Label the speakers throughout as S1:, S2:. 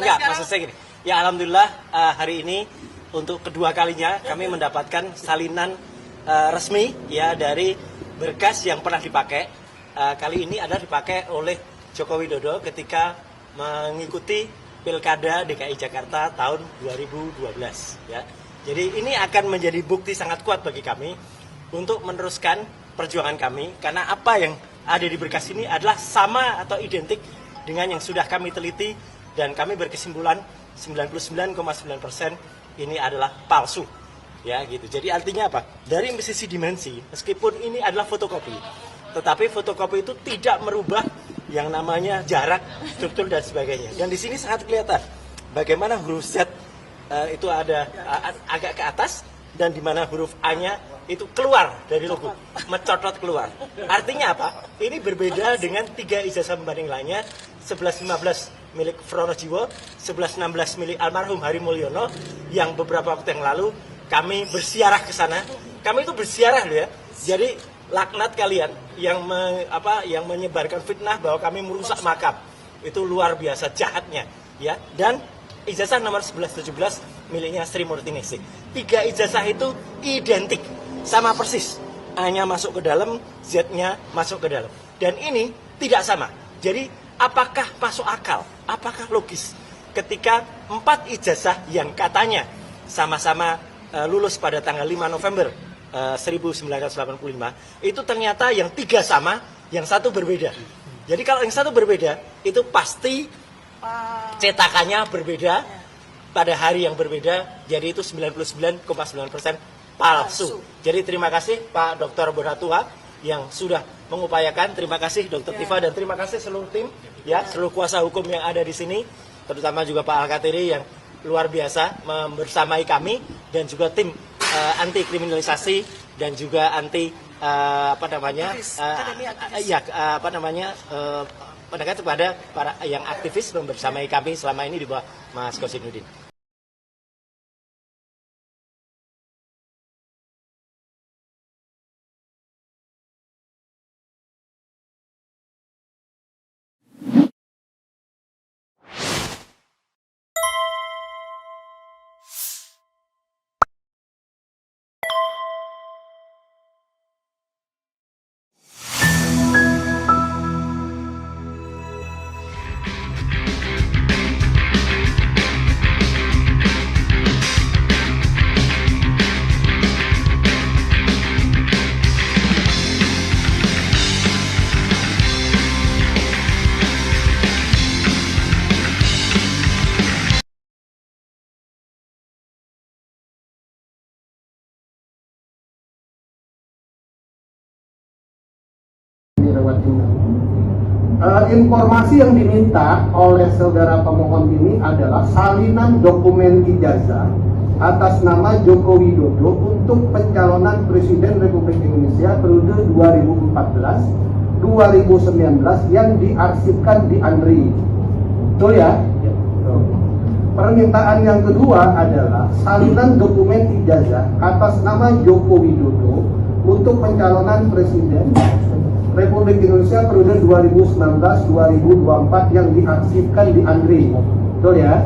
S1: Enggak, maksud saya gini. Ya alhamdulillah hari ini untuk kedua kalinya kami mendapatkan salinan resmi ya dari berkas yang pernah dipakai. Kali ini adalah dipakai oleh Joko Widodo ketika mengikuti Pilkada DKI Jakarta tahun 2012 ya. Jadi ini akan menjadi bukti sangat kuat bagi kami untuk meneruskan perjuangan kami, karena apa yang ada di berkas ini adalah sama atau identik dengan yang sudah kami teliti, dan kami berkesimpulan 99,9% ini adalah palsu ya gitu. Jadi artinya apa? Dari sisi dimensi, meskipun ini adalah fotokopi, tetapi fotokopi itu tidak merubah yang namanya jarak, struktur dan sebagainya. Dan di sini sangat kelihatan bagaimana huruf Z itu ada agak ke atas, dan di mana huruf A-nya itu keluar dari logo, mencotot keluar. Artinya apa? Ini berbeda dengan 3 ijazah pembanding lainnya, 1115 milik Fronojiwo, 1116 milik almarhum Hari Mulyono, yang beberapa waktu yang lalu kami bersiarah ke sana. Kami itu bersiarah loh ya. Jadi laknat kalian yang menyebarkan fitnah bahwa kami merusak makam. Itu luar biasa jahatnya ya. Dan ijazah nomor 1117 miliknya Sri Murtiningsih. 3 ijazah itu identik, sama persis. A-nya masuk ke dalam, Z-nya masuk ke dalam. Dan ini tidak sama. Jadi apakah masuk akal? Apakah logis ketika 4 ijazah yang katanya sama-sama lulus pada tanggal 5 November 1985 itu ternyata yang 3 sama, yang 1 berbeda. Jadi kalau yang 1 berbeda itu pasti cetakannya berbeda pada hari yang berbeda, jadi itu 99,9% palsu. Jadi terima kasih Pak Dr. Bonatua yang sudah mengupayakan. Terima kasih Dr. Tifa, dan terima kasih seluruh tim ya, seluruh kuasa hukum yang ada di sini, terutama juga Pak Alkatiri yang luar biasa membersamai kami, dan juga tim anti kriminalisasi dan juga anti pendekatan kepada para yang aktivis membersamai kami selama ini di bawah Mas Kosinudin.
S2: Informasi yang diminta oleh saudara pemohon ini adalah salinan dokumen ijazah atas nama Joko Widodo untuk pencalonan Presiden Republik Indonesia periode 2014-2019 yang diarsipkan di ANRI. Betul ya? Permintaan yang kedua adalah salinan dokumen ijazah atas nama Joko Widodo untuk pencalonan Presiden Republik Indonesia periode 2019-2024 yang diarsipkan di ANRI. Betul ya?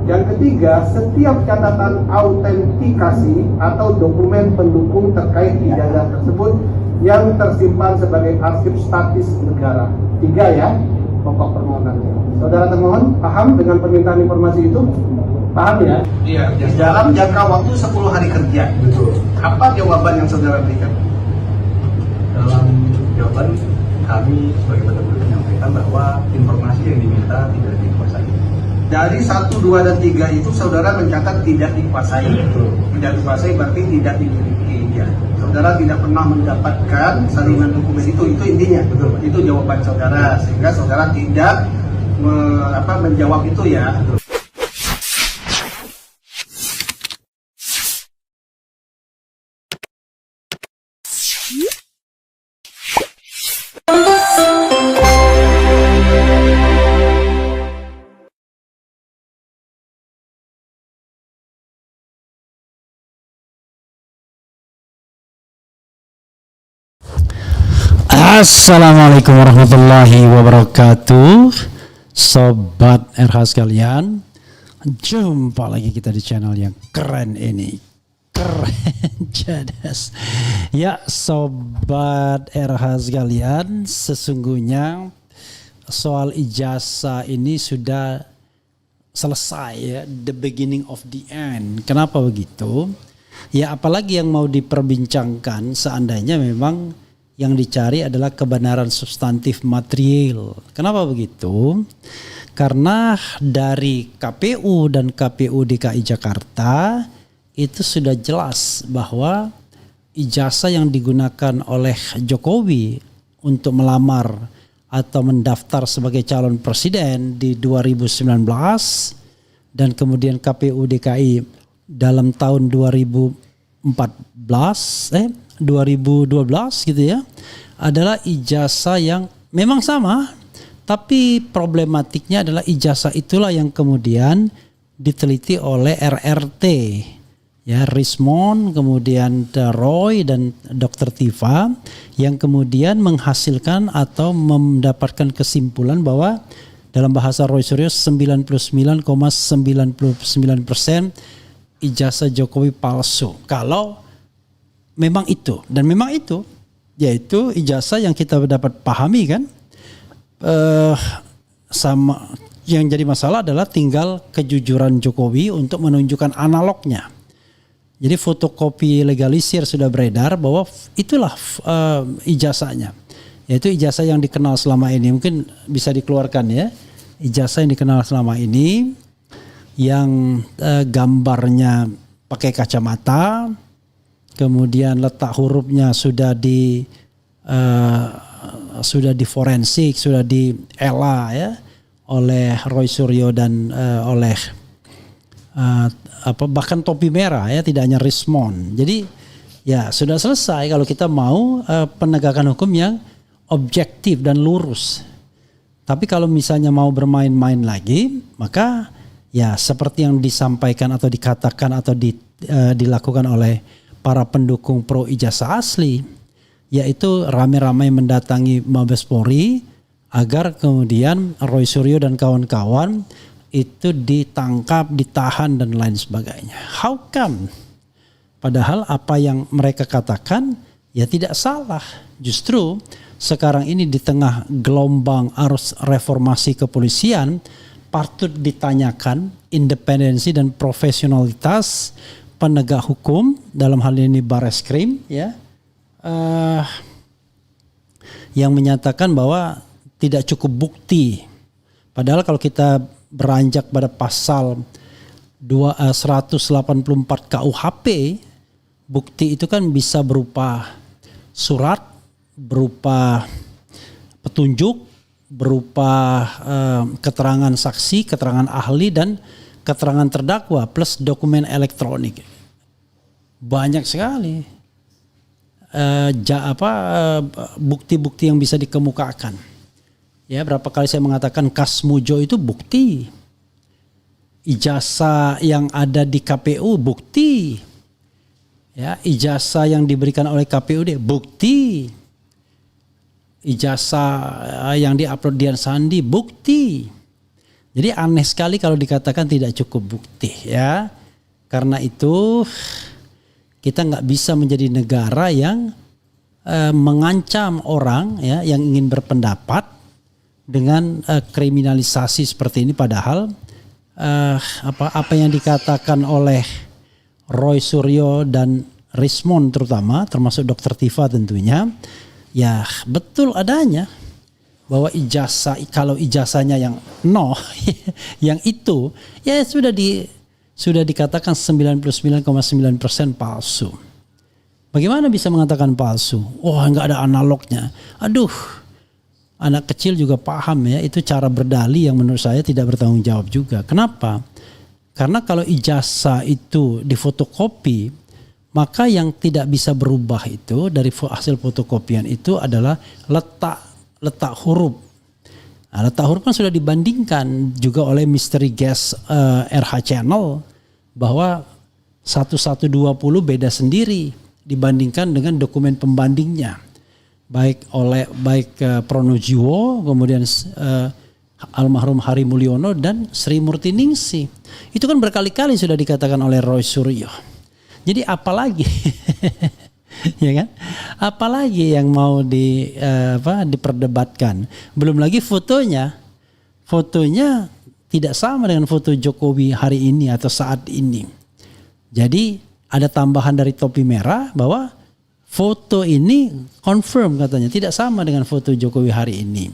S2: Yang ketiga, setiap catatan autentikasi atau dokumen pendukung terkait ijazah tersebut yang tersimpan sebagai arsip statis negara. 3 ya, pokok permohonannya. Saudara termohon paham dengan permintaan informasi itu? Paham ya?
S3: Iya.
S2: Dalam jangka waktu 10 hari kerja.
S3: Betul.
S2: Apa jawaban yang saudara berikan?
S3: Dalam jawaban kami sebagai pendahulu menyampaikan bahwa informasi yang diminta tidak dikuasai.
S2: Dari 1, 2, dan 3 itu saudara mencatat tidak dikuasai.
S3: Betul.
S2: Tidak dikuasai berarti tidak dimiliki ya. Saudara tidak pernah mendapatkan salinan dokumen itu intinya.
S3: Betul.
S2: Itu jawaban saudara, sehingga saudara tidak menjawab itu ya.
S3: Betul.
S4: Assalamualaikum warahmatullahi wabarakatuh, Sobat RH sekalian. Jumpa lagi kita di channel yang keren ini. Keren Jadas. Ya sobat RH sekalian, sesungguhnya soal ijazah ini sudah selesai ya, the beginning of the end. Kenapa begitu? Ya apalagi yang mau diperbincangkan seandainya memang yang dicari adalah kebenaran substantif material. Kenapa begitu? Karena dari KPU dan KPU DKI Jakarta itu sudah jelas bahwa ijazah yang digunakan oleh Jokowi untuk melamar atau mendaftar sebagai calon presiden di 2019 dan kemudian KPU DKI dalam tahun 2012 gitu ya, adalah ijazah yang memang sama. Tapi problematiknya adalah ijazah itulah yang kemudian diteliti oleh RRT, ya Rismond, kemudian Roy dan Dr. Tifa yang kemudian menghasilkan atau mendapatkan kesimpulan bahwa dalam bahasa Roy Suryo 99,99% ijazah Jokowi palsu. Kalau memang itu, dan memang itu, yaitu ijazah yang kita dapat pahami kan. Sama yang jadi masalah adalah tinggal kejujuran Jokowi untuk menunjukkan analognya. Jadi fotokopi legalisir sudah beredar bahwa itulah ijazahnya, yaitu ijazah yang dikenal selama ini. Mungkin bisa dikeluarkan ya, ijazah yang dikenal selama ini yang gambarnya pakai kacamata, kemudian letak hurufnya sudah di forensik, sudah di ELA ya oleh Roy Suryo dan oleh bahkan topi merah ya, tidak hanya Rismond. Jadi ya sudah selesai kalau kita mau penegakan hukum yang objektif dan lurus. Tapi kalau misalnya mau bermain-main lagi, maka ya seperti yang disampaikan atau dikatakan atau dilakukan oleh para pendukung pro ijazah asli, yaitu ramai-ramai mendatangi Mabes Polri agar kemudian Roy Suryo dan kawan-kawan itu ditangkap, ditahan dan lain sebagainya. How come? Padahal apa yang mereka katakan ya tidak salah. Justru sekarang ini di tengah gelombang arus reformasi kepolisian patut ditanyakan independensi dan profesionalitas penegak hukum, dalam hal ini Bareskrim ya. Yang menyatakan bahwa tidak cukup bukti. Padahal kalau kita beranjak pada pasal 184 KUHP, bukti itu kan bisa berupa surat, berupa petunjuk, berupa keterangan saksi, keterangan ahli dan keterangan terdakwa plus dokumen elektronik. Banyak sekali bukti-bukti yang bisa dikemukakan. Ya, berapa kali saya mengatakan Kasmujo itu bukti. Ijazah yang ada di KPU bukti. Ya, ijazah yang diberikan oleh KPUD bukti. Ijazah yang diupload Dian Sandi bukti. Jadi aneh sekali kalau dikatakan tidak cukup bukti ya. Karena itu kita nggak bisa menjadi negara yang mengancam orang ya yang ingin berpendapat dengan kriminalisasi seperti ini. Padahal apa yang dikatakan oleh Roy Suryo dan Rismond termasuk Dr. Tifa tentunya ya betul adanya, bahwa ijazah, kalau ijazahnya yang yang itu ya sudah dikatakan 99,9% palsu. Bagaimana bisa mengatakan palsu? Wah, nggak ada analognya. Aduh, anak kecil juga paham ya, itu cara berdalih yang menurut saya tidak bertanggung jawab juga. Kenapa? Karena kalau ijazah itu difotokopi, maka yang tidak bisa berubah itu dari hasil fotokopian itu adalah letak huruf. Nah, letak huruf kan sudah dibandingkan juga oleh Mystery Guest RH Channel bahwa 1120 beda sendiri dibandingkan dengan dokumen pembandingnya, baik Pronojiwo kemudian almarhum Hari Mulyono dan Sri Murti Ningsih. Itu kan berkali-kali sudah dikatakan oleh Roy Suryo. Jadi apalagi ya kan? Apalagi yang mau diperdebatkan? Belum lagi fotonya tidak sama dengan foto Jokowi hari ini atau saat ini. Jadi ada tambahan dari topi merah bahwa foto ini confirm katanya tidak sama dengan foto Jokowi hari ini.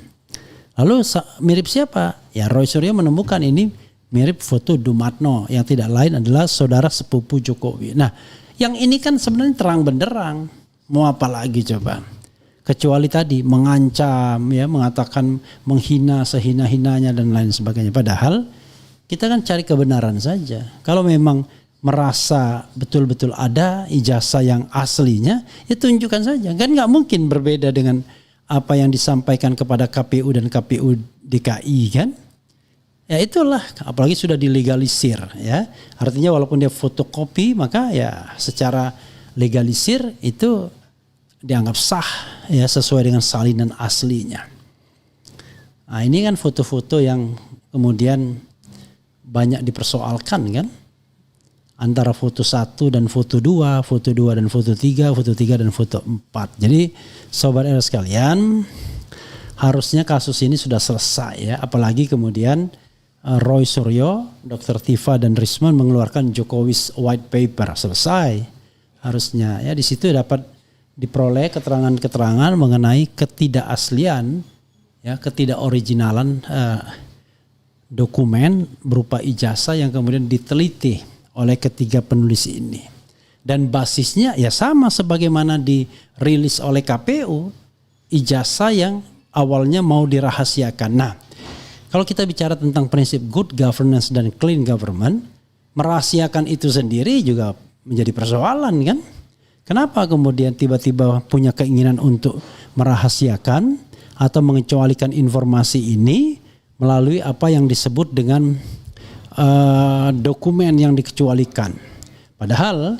S4: Lalu mirip siapa? Ya Roy Suryo menemukan ini mirip foto Dumatno yang tidak lain adalah saudara sepupu Jokowi. Nah, yang ini kan sebenarnya terang benderang. Mau apa lagi coba? Kecuali tadi mengancam, ya, mengatakan menghina sehina-hinanya dan lain sebagainya. Padahal kita kan cari kebenaran saja. Kalau memang merasa betul-betul ada ijazah yang aslinya, ya tunjukkan saja. Kan nggak mungkin berbeda dengan apa yang disampaikan kepada KPU dan KPU DKI kan? Ya itulah, apalagi sudah dilegalisir ya. Artinya walaupun dia fotokopi maka ya secara legalisir itu dianggap sah ya sesuai dengan salinan aslinya. Nah, ini kan foto-foto yang kemudian banyak dipersoalkan kan? Antara foto 1 dan foto 2, foto 2 dan foto 3, foto 3 dan foto 4. Jadi sobat era sekalian, harusnya kasus ini sudah selesai ya. Apalagi kemudian Roy Suryo, Dr. Tifa dan Risman mengeluarkan Jokowi's White Paper. Selesai. Harusnya ya di situ dapat diperoleh keterangan-keterangan mengenai ketidakaslian ya, ketidakoriginalan dokumen berupa ijazah yang kemudian diteliti oleh ketiga penulis ini. Dan basisnya ya sama sebagaimana dirilis oleh KPU, ijazah yang awalnya mau dirahasiakan. Nah, kalau kita bicara tentang prinsip good governance dan clean government, merahasiakan itu sendiri juga menjadi persoalan kan? Kenapa kemudian tiba-tiba punya keinginan untuk merahasiakan atau mengecualikan informasi ini melalui apa yang disebut dengan dokumen yang dikecualikan. Padahal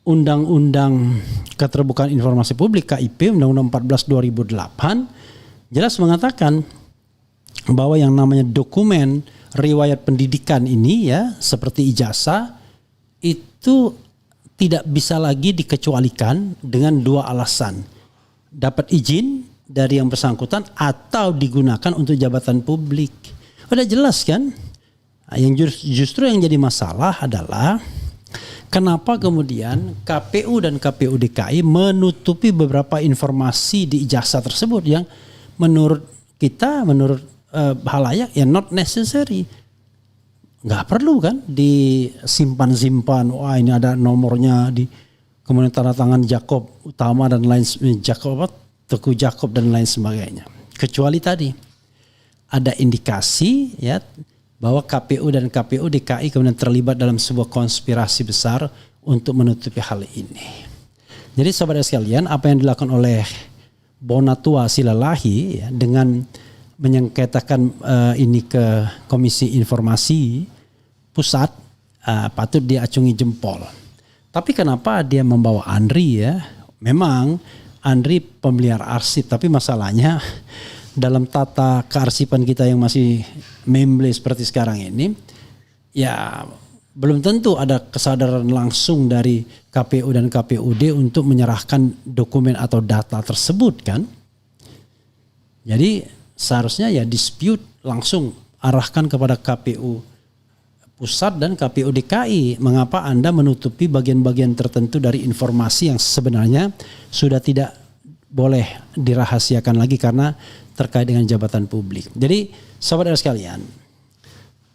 S4: Undang-Undang Keterbukaan Informasi Publik KIP Undang-Undang 14 2008 jelas mengatakan bahwa yang namanya dokumen riwayat pendidikan ini ya seperti ijazah itu tidak bisa lagi dikecualikan dengan dua alasan. Dapat izin dari yang bersangkutan atau digunakan untuk jabatan publik. Udah jelas kan? Yang justru yang jadi masalah adalah kenapa kemudian KPU dan KPU DKI menutupi beberapa informasi di ijazah tersebut yang menurut kita, menurut halayak ya not necessary. Nggak perlu kan disimpan-simpan. Wah ini ada nomornya di kemudian tanda tangan Jakob Utama dan lain Teguh Jakob dan lain sebagainya. Kecuali tadi ada indikasi ya bahwa KPU dan KPU DKI kemudian terlibat dalam sebuah konspirasi besar untuk menutupi hal ini. Jadi saudara sekalian, apa yang dilakukan oleh Bonatua Silalahi ya, dengan menyengketakan ini ke Komisi Informasi Pusat patut diacungi jempol. Tapi kenapa dia membawa Andri ya? Memang Andri pemelihara arsip, tapi masalahnya dalam tata kearsipan kita yang masih memble seperti sekarang ini, ya belum tentu ada kesadaran langsung dari KPU dan KPUD untuk menyerahkan dokumen atau data tersebut kan. Jadi seharusnya ya dispute langsung arahkan kepada KPU Pusat dan KPU DKI. Mengapa Anda menutupi bagian-bagian tertentu dari informasi yang sebenarnya sudah tidak boleh dirahasiakan lagi karena terkait dengan jabatan publik. Jadi sahabat sekalian,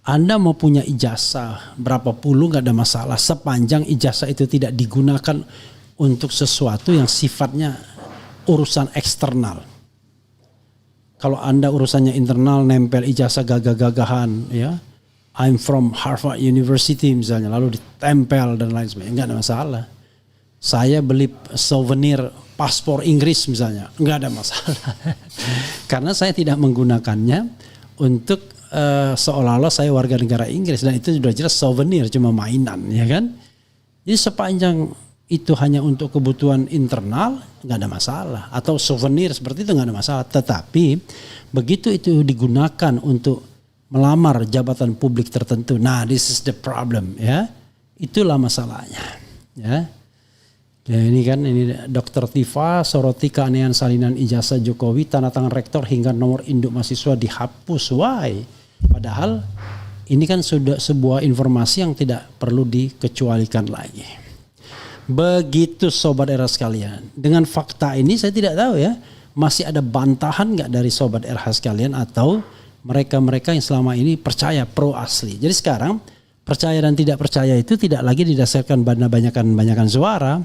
S4: Anda mau punya ijazah berapa puluh gak ada masalah sepanjang ijazah itu tidak digunakan untuk sesuatu yang sifatnya urusan eksternal. Kalau Anda urusannya internal nempel ijazah gagah-gagahan ya, I'm from Harvard University misalnya, lalu ditempel dan lain sebagainya, nggak ada masalah. Saya beli souvenir paspor Inggris misalnya, nggak ada masalah. Karena saya tidak menggunakannya untuk seolah-olah saya warga negara Inggris, dan itu sudah jelas souvenir, cuma mainan ya kan. Jadi sepanjang itu hanya untuk kebutuhan internal, nggak ada masalah. Atau souvenir seperti itu nggak ada masalah. Tetapi begitu itu digunakan untuk melamar jabatan publik tertentu, nah this is the problem ya. Itulah masalahnya ya. Ya ini kan ini Dr. Tifa soroti keanehan salinan ijazah Jokowi, tanda tangan rektor hingga nomor induk mahasiswa dihapus. Why? Padahal ini kan sudah sebuah informasi yang tidak perlu dikecualikan lagi. Begitu Sobat Era sekalian. Dengan fakta ini saya tidak tahu ya, masih ada bantahan nggak dari Sobat Era sekalian atau mereka-mereka yang selama ini percaya pro asli. Jadi sekarang percaya dan tidak percaya itu tidak lagi didasarkan pada banyakan suara,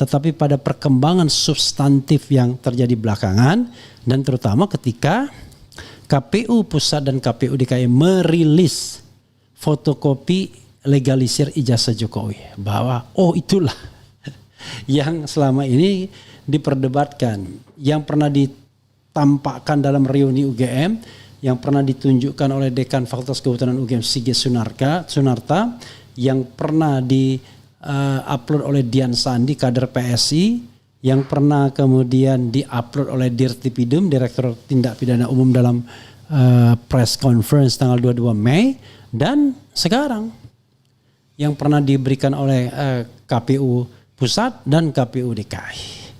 S4: tetapi pada perkembangan substantif yang terjadi belakangan, dan terutama ketika KPU Pusat dan KPU DKI merilis fotokopi legalisir ijazah Jokowi, bahwa oh itulah yang selama ini diperdebatkan, yang pernah ditampakkan dalam reuni UGM, yang pernah ditunjukkan oleh Dekan Fakultas Kehutanan UGM Sigit Sunarta, yang pernah di-upload oleh Dian Sandi, kader PSI, yang pernah kemudian di-upload oleh Dirtipidum, Direktur Tindak Pidana Umum dalam press conference tanggal 22 Mei, dan sekarang yang pernah diberikan oleh KPU Pusat dan KPU DKI.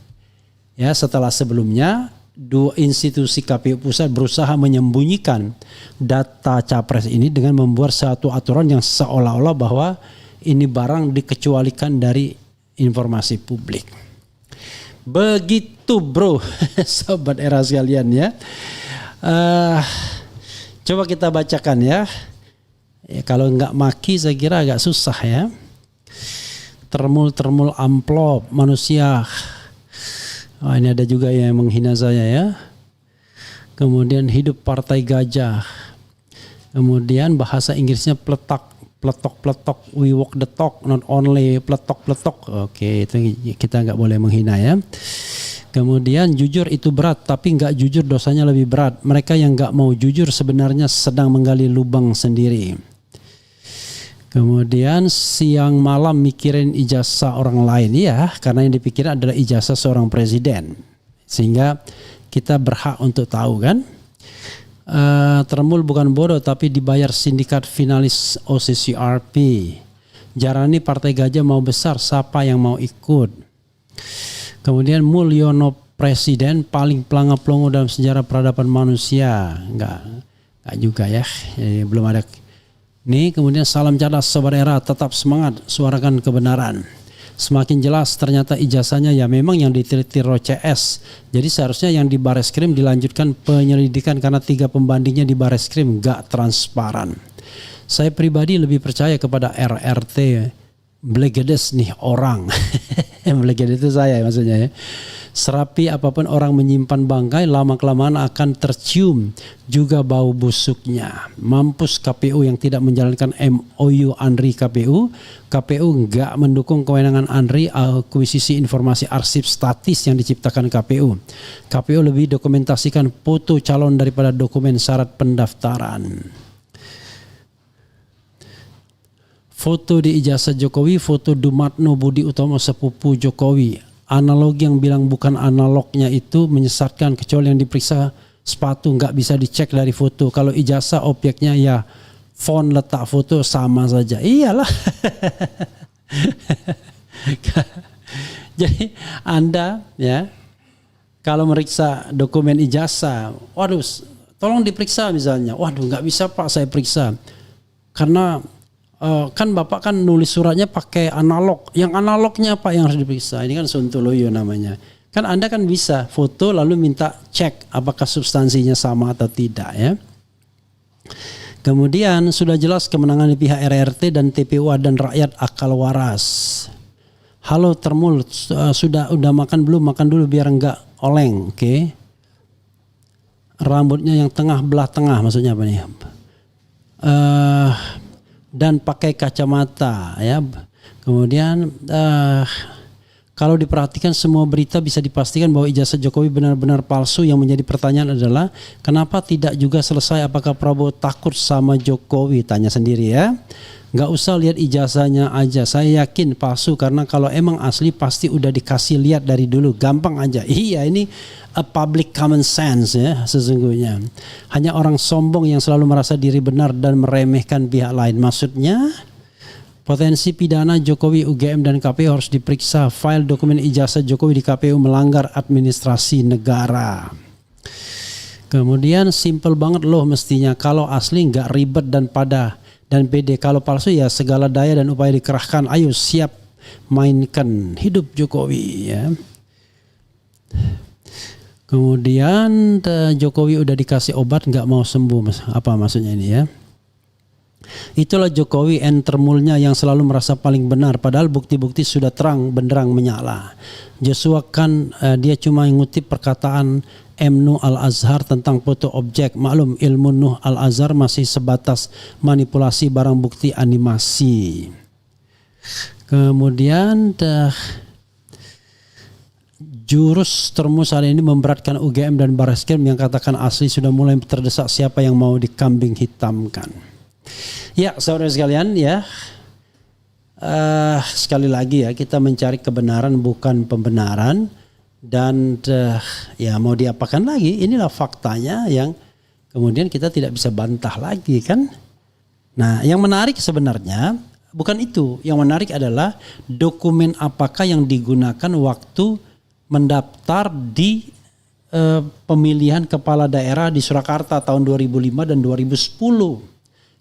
S4: Ya, setelah sebelumnya dua institusi KPU Pusat berusaha menyembunyikan data capres ini dengan membuat satu aturan yang seolah-olah bahwa ini barang dikecualikan dari informasi publik. Begitu bro, Sobat Era sekalian ya. Coba kita bacakan ya. Kalau nggak maki saya kira agak susah ya. Termul amplop manusia. Oh, ini ada juga yang menghina saya ya. Kemudian hidup partai gajah. Kemudian bahasa Inggrisnya pletok, we walk the talk, not only pletok. Oke, itu kita nggak boleh menghina ya. Kemudian jujur itu berat, tapi nggak jujur dosanya lebih berat. Mereka yang nggak mau jujur sebenarnya sedang menggali lubang sendiri. Kemudian siang malam mikirin ijazah orang lain, ya, karena yang dipikirin adalah ijazah seorang presiden. Sehingga kita berhak untuk tahu kan. Termul bukan bodoh tapi dibayar sindikat finalis OCCRP. Jarani Partai Gajah mau besar, siapa yang mau ikut? Kemudian Mulyono presiden paling pelangap-pelongo dalam sejarah peradaban manusia. Enggak juga ya. Jadi belum ada. Nih kemudian salam cerdas Sobat Era, tetap semangat suarakan kebenaran. Semakin jelas ternyata ijazahnya ya memang yang diteliti CS. Jadi seharusnya yang di Bareskrim dilanjutkan penyelidikan karena 3 pembandingnya di Bareskrim gak transparan. Saya pribadi lebih percaya kepada RRT Blegedes nih orang. Blegedes itu saya maksudnya ya. Serapi apapun orang menyimpan bangkai, lama-kelamaan akan tercium juga bau busuknya. Mampus KPU yang tidak menjalankan MOU Andri KPU. KPU enggak mendukung kewenangan Andri akuisisi informasi arsip statis yang diciptakan KPU. KPU lebih dokumentasikan foto calon daripada dokumen syarat pendaftaran. Foto di ijazah Jokowi, foto Dumatno Budi Utomo sepupu Jokowi. Analogi yang bilang bukan analognya itu menyesatkan, kecuali yang diperiksa sepatu nggak bisa dicek dari foto. Kalau ijazah objeknya ya font letak foto sama saja. Iyalah. Jadi Anda ya kalau meriksa dokumen ijazah, waduh tolong diperiksa misalnya. Waduh nggak bisa Pak saya periksa karena kan Bapak kan nulis suratnya pakai analog. Yang analognya apa yang harus diperiksa? Ini kan sontoloyo namanya. Kan Anda kan bisa foto lalu minta cek apakah substansinya sama atau tidak ya. Kemudian sudah jelas kemenangan di pihak RRT dan TPU dan rakyat akal waras. Halo Termul, sudah makan belum? Makan dulu biar enggak oleng, oke? Rambutnya yang tengah belah tengah maksudnya apa nih? Dan pakai kacamata ya. Kemudian Kalau diperhatikan semua berita bisa dipastikan bahwa ijazah Jokowi benar-benar palsu. Yang menjadi pertanyaan adalah kenapa tidak juga selesai apakah Prabowo takut sama Jokowi? Tanya sendiri ya. Nggak usah lihat ijazahnya aja. Saya yakin palsu karena kalau emang asli pasti udah dikasih lihat dari dulu. Gampang aja. Iya, ini a public common sense ya sesungguhnya. Hanya orang sombong yang selalu merasa diri benar dan meremehkan pihak lain. Maksudnya potensi pidana Jokowi, UGM dan KPU harus diperiksa. File dokumen ijazah Jokowi di KPU melanggar administrasi negara. Kemudian simple banget loh mestinya. Kalau asli nggak ribet dan pede. Kalau palsu ya segala daya dan upaya dikerahkan. Ayo siap mainkan hidup Jokowi ya. Kemudian Jokowi udah dikasih obat nggak mau sembuh. Apa maksudnya ini ya? Itulah Jokowi entermulnya yang selalu merasa paling benar padahal bukti-bukti sudah terang benderang menyala. Joshua kan dia cuma ngutip perkataan M. Nuh Al-Azhar tentang foto objek. Maklum ilmu Nuh Al-Azhar masih sebatas manipulasi barang bukti animasi. Kemudian jurus termus hari ini memberatkan UGM dan Barreskrim yang katakan asli sudah mulai terdesak siapa yang mau dikambing hitamkan. Ya saudara sekalian ya, sekali lagi ya kita mencari kebenaran bukan pembenaran dan ya mau diapakan lagi, inilah faktanya yang kemudian kita tidak bisa bantah lagi kan. Nah yang menarik sebenarnya bukan itu, yang menarik adalah dokumen apakah yang digunakan waktu mendaftar di pemilihan kepala daerah di Surakarta tahun 2005 dan 2010.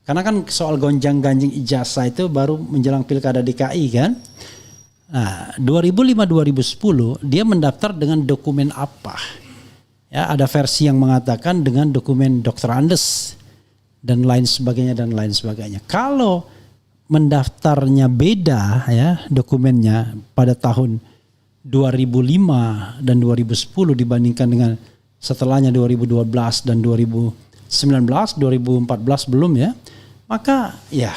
S4: Karena kan soal gonjang-ganjing ijazah itu baru menjelang pilkada DKI kan. Nah 2005-2010 dia mendaftar dengan dokumen apa? Ya ada versi yang mengatakan dengan dokumen Dr. Andes dan lain sebagainya. Kalau mendaftarnya beda ya dokumennya pada tahun 2005 dan 2010 dibandingkan dengan setelahnya 2012 dan 2019, 2014 belum ya. Maka ya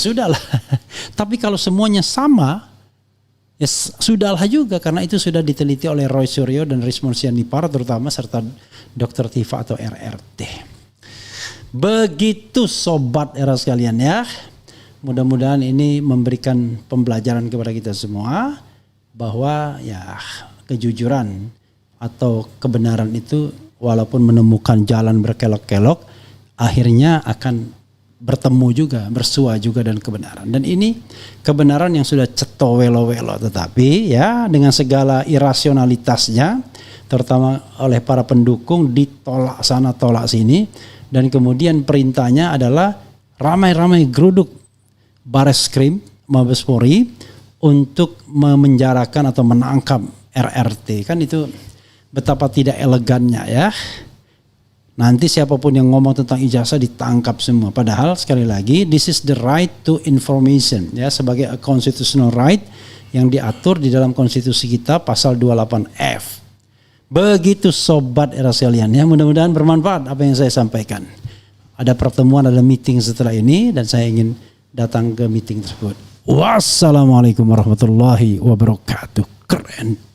S4: sudahlah. Tapi kalau semuanya sama, ya sudahlah juga karena itu sudah diteliti oleh Roy Suryo dan Rismon Sianipar terutama serta Dr. Tifa atau RRT. Begitu sobat era sekalian ya. Mudah-mudahan ini memberikan pembelajaran kepada kita semua bahwa ya kejujuran atau kebenaran itu walaupun menemukan jalan berkelok-kelok akhirnya akan bertemu juga, bersua juga dan kebenaran. Dan ini kebenaran yang sudah ceto welo-welo tetapi ya dengan segala irasionalitasnya terutama oleh para pendukung ditolak sana tolak sini dan kemudian perintahnya adalah ramai-ramai geruduk Barreskrim Mabes Polri untuk memenjarakan atau menangkap RRT. Kan itu betapa tidak elegannya ya. Nanti siapapun yang ngomong tentang ijazah ditangkap semua. Padahal sekali lagi this is the right to information ya sebagai a constitutional right yang diatur di dalam konstitusi kita pasal 28F. Begitu sobat era sekalian ya, mudah-mudahan bermanfaat apa yang saya sampaikan. Ada pertemuan, ada meeting setelah ini dan saya ingin datang ke meeting tersebut. Wassalamualaikum warahmatullahi wabarakatuh. Keren.